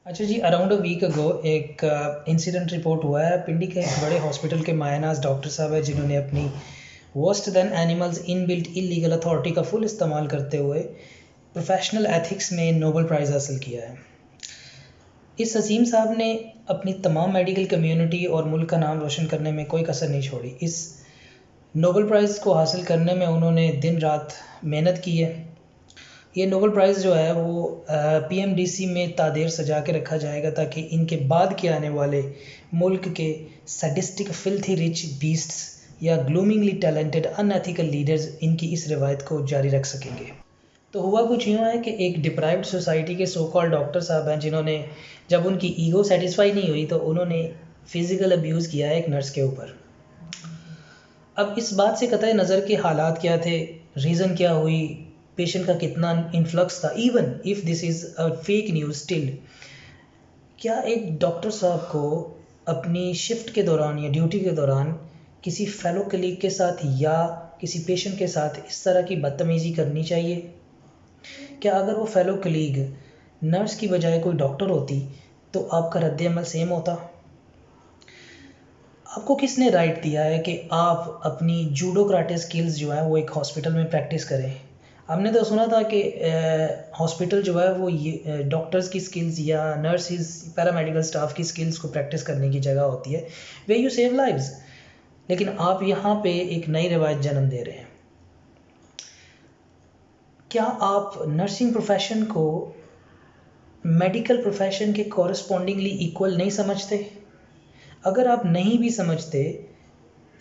अच्छा जी, around a week ago एक incident report हुआ है। पिंडी के एक बड़े हॉस्पिटल के मायनाज डॉक्टर साहब है जिन्होंने अपनी worst then animals inbuilt illegal authority का फुल इस्तेमाल करते हुए प्रोफेशनल एथिक्स में नोबेल प्राइज़ हासिल किया है। इस अजीम साहब ने अपनी तमाम मेडिकल कम्युनिटी और मुल्क का नाम रोशन करने में कोई कसर नहीं छोड़ी। इस नोबेल प्राइज़ को हासिल करने में उन्होंने दिन रात मेहनत की है। ये नोबेल प्राइज़ जो है वो पीएमडीसी में तादेर सजा के रखा जाएगा ताकि इनके बाद के आने वाले मुल्क के सैडिस्टिक फिल्थी रिच बीस्ट्स या ग्लूमिंगली टैलेंटेड अनएथिकल लीडर्स इनकी इस रिवायत को जारी रख सकेंगे। तो हुआ कुछ यूँ है कि एक डिप्राइव्ड सोसाइटी के सो कॉल्ड डॉक्टर साहब हैं जिन्होंने, जब उनकी ईगो सेटिस्फाई नहीं हुई तो उन्होंने फिज़िकल अब्यूज़ किया है एक नर्स के ऊपर। अब इस बात से कतई नज़र के हालात क्या थे, रीज़न क्या हुई, पेशेंट का कितना इन्फ्लक्स था, even if this is a fake news still, क्या एक डॉक्टर साहब को अपनी शिफ्ट के दौरान या ड्यूटी के दौरान किसी फेलो कलीग के साथ या किसी पेशेंट के साथ इस तरह की बदतमीज़ी करनी चाहिए? क्या अगर वो फेलो कलीग नर्स की बजाय कोई डॉक्टर होती तो आपका रद्द-ए-अमल सेम होता? आपको किसने राइट दिया है कि आप अपनी जूडो कराटे स्किल्स जो है वो एक हॉस्पिटल में प्रैक्टिस करें? हमने तो सुना था कि हॉस्पिटल जो है वो ये डॉक्टर्स की स्किल्स या नर्सिस पैरामेडिकल स्टाफ की स्किल्स को प्रैक्टिस करने की जगह होती है वे यू सेव लाइव्स। लेकिन आप यहाँ पे एक नई रिवायत जन्म दे रहे हैं। क्या आप नर्सिंग प्रोफेशन को मेडिकल प्रोफेशन के कॉरस्पॉन्डिंगली इक्वल नहीं समझते? अगर आप नहीं भी समझते,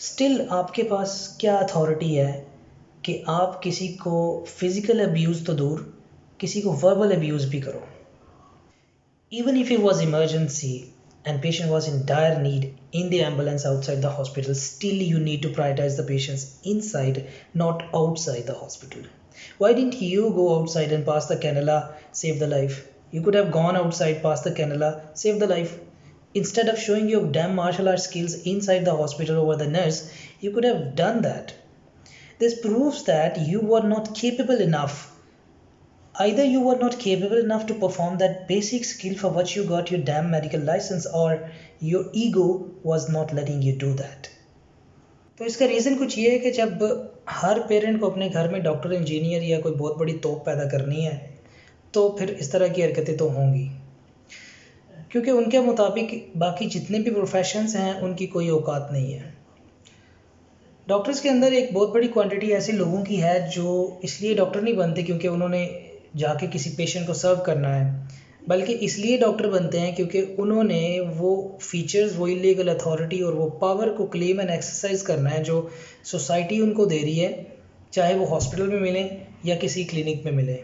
स्टिल आपके पास क्या अथॉरिटी है कि आप किसी को फिज़िकल अब्यूज़ तो दूर, किसी को वर्बल अब्यूज़ भी करो? Even if it was emergency and patient was in dire need in the ambulance outside the hospital, still you need to prioritize the patients inside, not outside the hospital. Why didn't you go outside and pass the cannula, save the life? You could have gone outside, passed the cannula, saved the life. Instead of showing your damn martial arts skills inside the hospital over the nurse, you could have done that. This proves that you were not capable enough. Either you were not capable enough to perform that basic skill for which you got your damn medical license, or your ego was not letting you do that. तो इसका reason कुछ ये है कि जब हर parent को अपने घर में डॉक्टर, इंजीनियर या कोई बहुत बड़ी तोप पैदा करनी है तो फिर इस तरह की हरकतें तो होंगी, क्योंकि उनके मुताबिक बाकी जितने भी प्रोफेशंस हैं उनकी कोई औकात नहीं है। डॉक्टर्स के अंदर एक बहुत बड़ी क्वांटिटी ऐसे लोगों की है जो इसलिए डॉक्टर नहीं बनते क्योंकि उन्होंने जाके किसी पेशेंट को सर्व करना है, बल्कि इसलिए डॉक्टर बनते हैं क्योंकि उन्होंने वो फीचर्स, वो इलीगल अथॉरिटी और वो पावर को क्लेम एंड एक्सरसाइज करना है जो सोसाइटी उनको दे रही है, चाहे वो हॉस्पिटल में मिले या किसी क्लिनिक में मिले।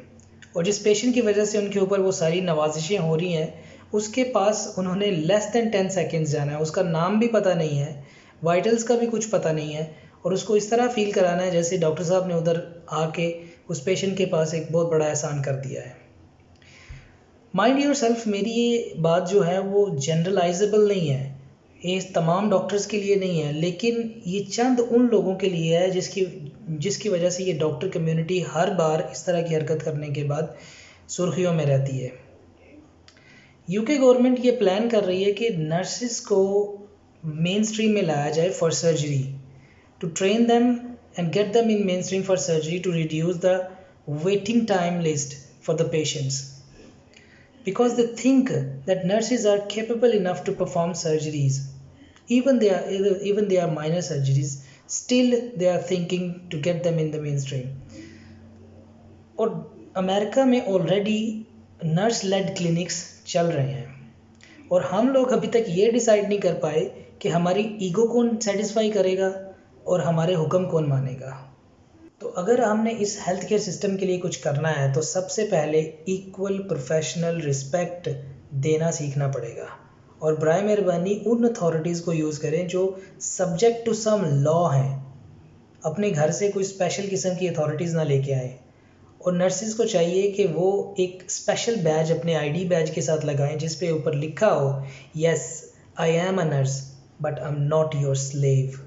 और जिस पेशेंट की वजह से उनके ऊपर वो सारी नवाजिशें हो रही हैं, उसके पास उन्होंने लेस दैन 10 सेकेंड्स जाना है, उसका नाम भी पता नहीं है, वाइटल्स का भी कुछ पता नहीं है, और उसको इस तरह फील कराना है जैसे डॉक्टर साहब ने उधर आके उस पेशेंट के पास एक बहुत बड़ा एहसान कर दिया है। माइंड योर सेल्फ, मेरी ये बात जो है वो जनरलाइजेबल नहीं है, ये तमाम डॉक्टर्स के लिए नहीं है, लेकिन ये चंद उन लोगों के लिए है जिसकी वजह से ये डॉक्टर कम्युनिटी हर बार इस तरह की हरकत करने के बाद सुर्खियों में रहती है। यूके गवर्नमेंट ये प्लान कर रही है कि नर्सिस को मेन स्ट्रीम में लाया जाए for surgery, to train them and get them in mainstream for surgery to reduce the waiting time list for the patients, because they think that nurses are capable enough to perform surgeries, even they are minor surgeries, still they are thinking to get them in the mainstream. और America में already nurse lead clinics चल रहे हैं और हम लोग अभी तक ये डिसाइड नहीं कर पाए कि हमारी ईगो कौन सेटिस्फाई करेगा और हमारे हुक्म कौन मानेगा। तो अगर हमने इस हेल्थ केयर सिस्टम के लिए कुछ करना है तो सबसे पहले इक्वल प्रोफेशनल रिस्पेक्ट देना सीखना पड़ेगा, और बराए मेहरबानी उन अथॉरिटीज़ को यूज़ करें जो सब्जेक्ट टू सम लॉ हैं। अपने घर से कोई स्पेशल किस्म की अथॉरिटीज़ ना लेके आएँ, और नर्सिस को चाहिए कि वो एक स्पेशल बैज अपने आईडी बैज के साथ लगाएं जिस पे ऊपर लिखा हो, yes I am a nurse but I am not your slave.